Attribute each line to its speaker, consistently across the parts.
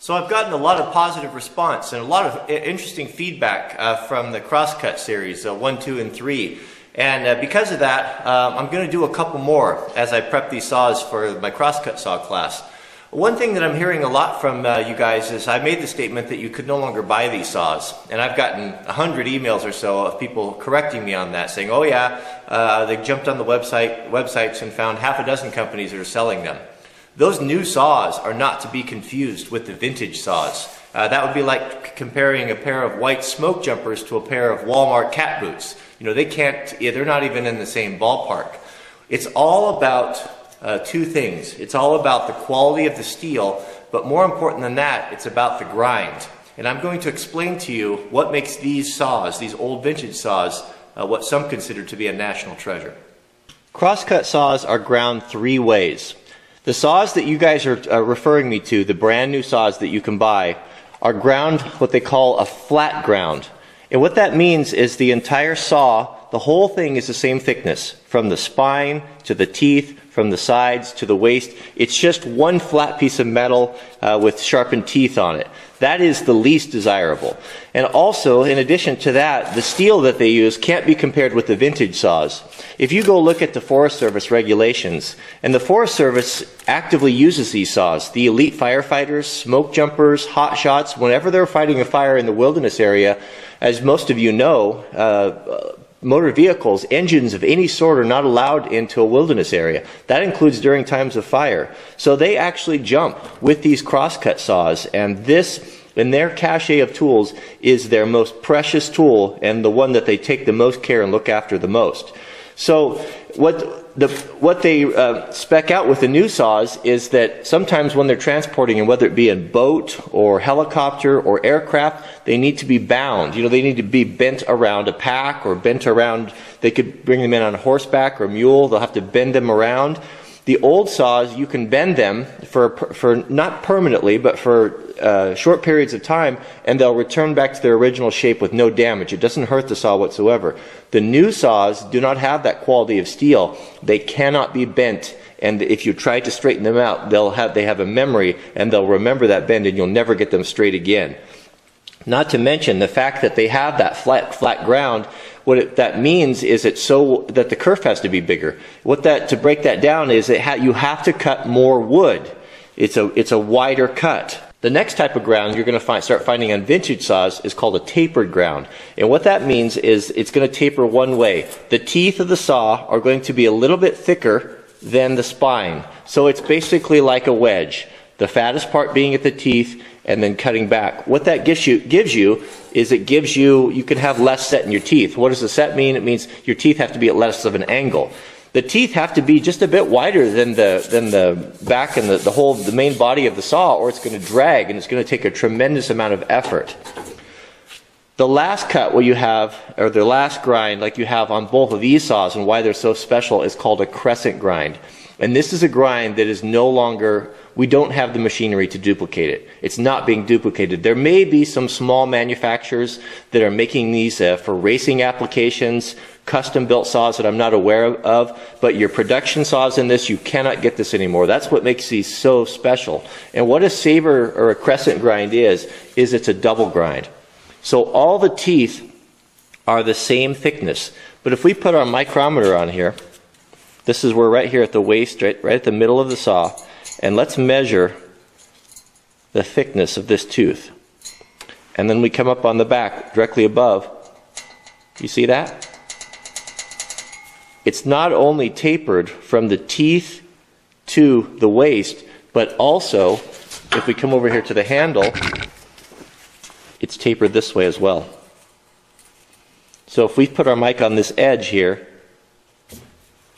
Speaker 1: So I've gotten a lot of positive response and a lot of interesting feedback from the Crosscut series 1, 2, and 3. And because of that, I'm going to do a couple more as I prep these saws for my Crosscut saw class. One thing that I'm hearing a lot from you guys is I made the statement that you could no longer buy these saws. And I've gotten 100 emails or so of people correcting me on that, saying, oh yeah, they jumped on the websites and found half a dozen companies that are selling them. Those new saws are not to be confused with the vintage saws. That would be like comparing a pair of white smoke jumpers to a pair of Walmart cat boots. You know, they're not even in the same ballpark. It's all about two things. It's all about the quality of the steel, but more important than that, it's about the grind. And I'm going to explain to you what makes these saws, these old vintage saws, what some consider to be a national treasure. Crosscut saws are ground three ways. The saws that you guys are referring me to, the brand new saws that you can buy, are ground what they call a flat ground. And what that means is the entire saw, the whole thing is the same thickness, from the spine to the teeth, from the sides to the waist. It's just one flat piece of metal with sharpened teeth on it. That is the least desirable. And also, in addition to that, the steel that they use can't be compared with the vintage saws. If you go look at the Forest Service regulations, and the Forest Service actively uses these saws, the elite firefighters, smoke jumpers, hot shots, whenever they're fighting a fire in the wilderness area, as most of you know, motor vehicles, engines of any sort are not allowed into a wilderness area. That includes during times of fire. So they actually jump with these crosscut saws, and this, in their cache of tools, is their most precious tool and the one that they take the most care and look after the most. So what they spec out with the new saws is that sometimes when they're transporting, and whether it be in boat or helicopter or aircraft, they need to be bound. You know, they need to be bent around a pack or bent around, they could bring them in on horseback or mule, they'll have to bend them around. The old saws, you can bend them for not permanently, but for short periods of time, and they'll return back to their original shape with no damage. It doesn't hurt the saw whatsoever. The new saws do not have that quality of steel. They cannot be bent, and if you try to straighten them out, they have a memory, and they'll remember that bend, and you'll never get them straight again. Not to mention the fact that they have that flat ground. That means is it's so that the kerf has to be bigger. To break that down is you have to cut more wood. It's a wider cut. The next type of ground you're going to start finding on vintage saws is called a tapered ground. And what that means is it's going to taper one way. The teeth of the saw are going to be a little bit thicker than the spine. So it's basically like a wedge. The fattest part being at the teeth and then cutting back. What that gives you is you can have less set in your teeth. What does the set mean? It means your teeth have to be at less of an angle. The teeth have to be just a bit wider than the back and the main body of the saw, or it's going to drag and it's going to take a tremendous amount of effort. The last cut what you have, or the last grind like you have on both of these saws, and why they're so special, is called a crescent grind. And this is a grind that is no longer, we don't have the machinery to duplicate it. It's not being duplicated. There may be some small manufacturers that are making these for racing applications, custom built saws that I'm not aware of, but your production saws in this, you cannot get this anymore. That's what makes these so special. And what a saber or a crescent grind is it's a double grind. So all the teeth are the same thickness. But if we put our micrometer on here, this is where right here at the waist, right at the middle of the saw, and let's measure the thickness of this tooth. And then we come up on the back directly above. You see that? It's not only tapered from the teeth to the waist, but also, if we come over here to the handle, it's tapered this way as well. So if we put our mic on this edge here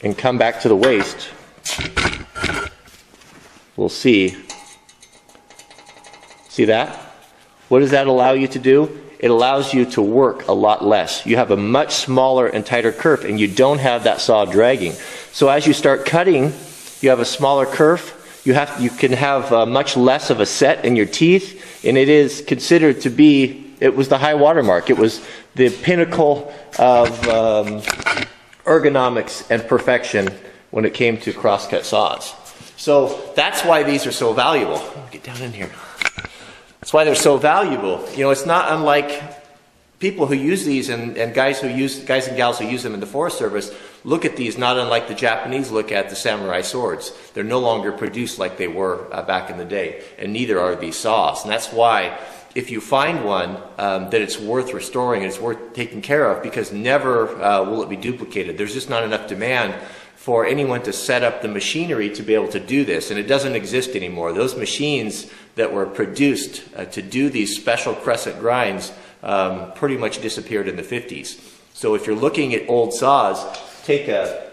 Speaker 1: and come back to the waist, we'll see that? What does that allow you to do? It allows you to work a lot less. You have a much smaller and tighter kerf, and you don't have that saw dragging. So as you start cutting, you have a smaller kerf. You can have much less of a set in your teeth, and it is considered to be, it was the high water mark. It was the pinnacle of ergonomics and perfection when it came to crosscut saws. So that's why these are so valuable. Get down in here. That's why they're so valuable. You know, it's not unlike people who use these and guys and gals who use them in the Forest Service look at these not unlike the Japanese look at the samurai swords. They're no longer produced like they were back in the day, and neither are these saws. And that's why if you find one, that it's worth restoring, it's worth taking care of, because never will it be duplicated. There's just not enough demand for anyone to set up the machinery to be able to do this, and it doesn't exist anymore. Those machines that were produced to do these special crescent grinds pretty much disappeared in the 50s. So if you're looking at old saws, take a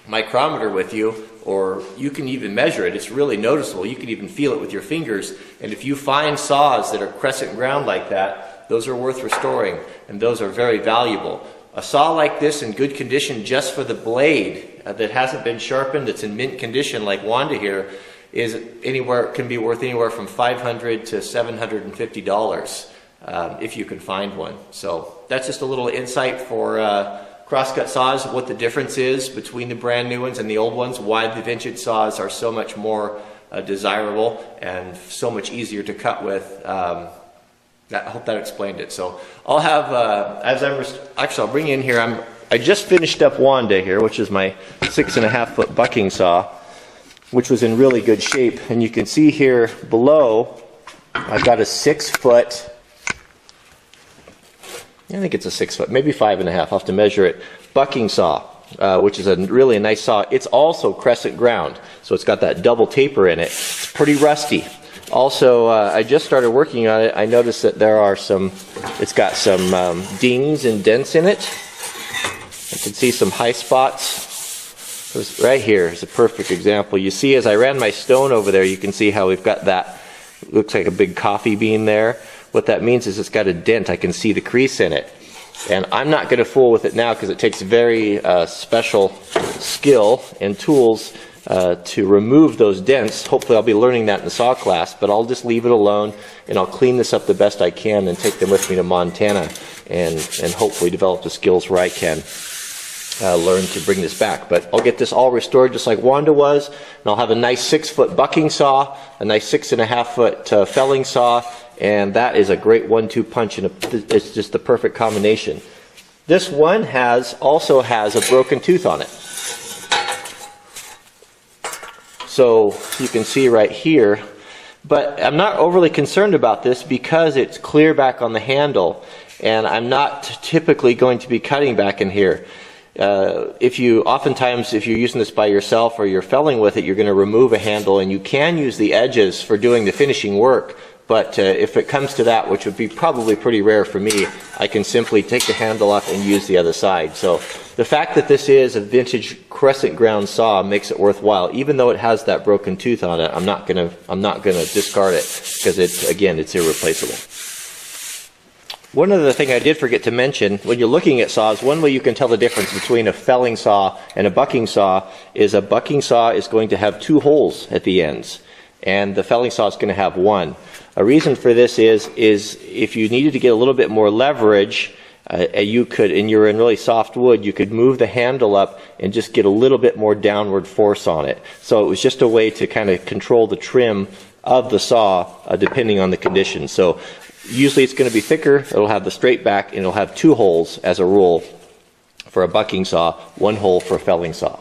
Speaker 1: micrometer with you, or you can even measure it. It's really noticeable. You can even feel it with your fingers. And if you find saws that are crescent ground like that, those are worth restoring, and those are very valuable. A saw like this in good condition just for the blade that hasn't been sharpened, that's in mint condition like Wanda here, can be worth anywhere from $500 to $750 if you can find one. So that's just a little insight for Crosscut saws, what the difference is between the brand new ones and the old ones, why the vintage saws are so much more desirable and so much easier to cut with. I hope that explained it. So I'll have, I'll bring in here, I just finished up Wanda here, which is my 6.5 foot bucking saw, which was in really good shape. And you can see here below, I've got a 6 foot, I think it's a 6 foot, maybe 5.5, I'll have to measure it, bucking saw, which is a really nice saw. It's also crescent ground, so it's got that double taper in it. It's pretty rusty. Also, I just started working on it. I noticed that there are it's got some dings and dents in it. You can see some high spots. Right here is a perfect example. You see, as I ran my stone over there, you can see how we've got that, looks like a big coffee bean there. What that means is it's got a dent. I can see the crease in it. And I'm not going to fool with it now because it takes very special skill and tools to remove those dents. Hopefully I'll be learning that in the saw class, but I'll just leave it alone and I'll clean this up the best I can and take them with me to Montana and hopefully develop the skills where I can learn to bring this back. But I'll get this all restored just like Wanda was, and I'll have a nice 6 foot bucking saw, a nice 6.5 foot felling saw, and that is a great 1-2 punch, and it's just the perfect combination. This one also has a broken tooth on it. So you can see right here, but I'm not overly concerned about this because it's clear back on the handle, and I'm not typically going to be cutting back in here. Oftentimes if you're using this by yourself or you're felling with it, you're going to remove a handle, and you can use the edges for doing the finishing work. But if it comes to that, which would be probably pretty rare for me, I can simply take the handle off and use the other side. So the fact that this is a vintage crescent ground saw makes it worthwhile. Even though it has that broken tooth on it, I'm not gonna discard it because it's irreplaceable. One other thing I did forget to mention, when you're looking at saws, one way you can tell the difference between a felling saw and a bucking saw is a bucking saw is going to have 2 holes at the ends, and the felling saw is going to have 1. A reason for this is if you needed to get a little bit more leverage, you could, and you're in really soft wood, you could move the handle up and just get a little bit more downward force on it. So it was just a way to kind of control the trim of the saw depending on the condition. So usually it's going to be thicker, it'll have the straight back, and it'll have 2 holes as a rule for a bucking saw, 1 hole for a felling saw.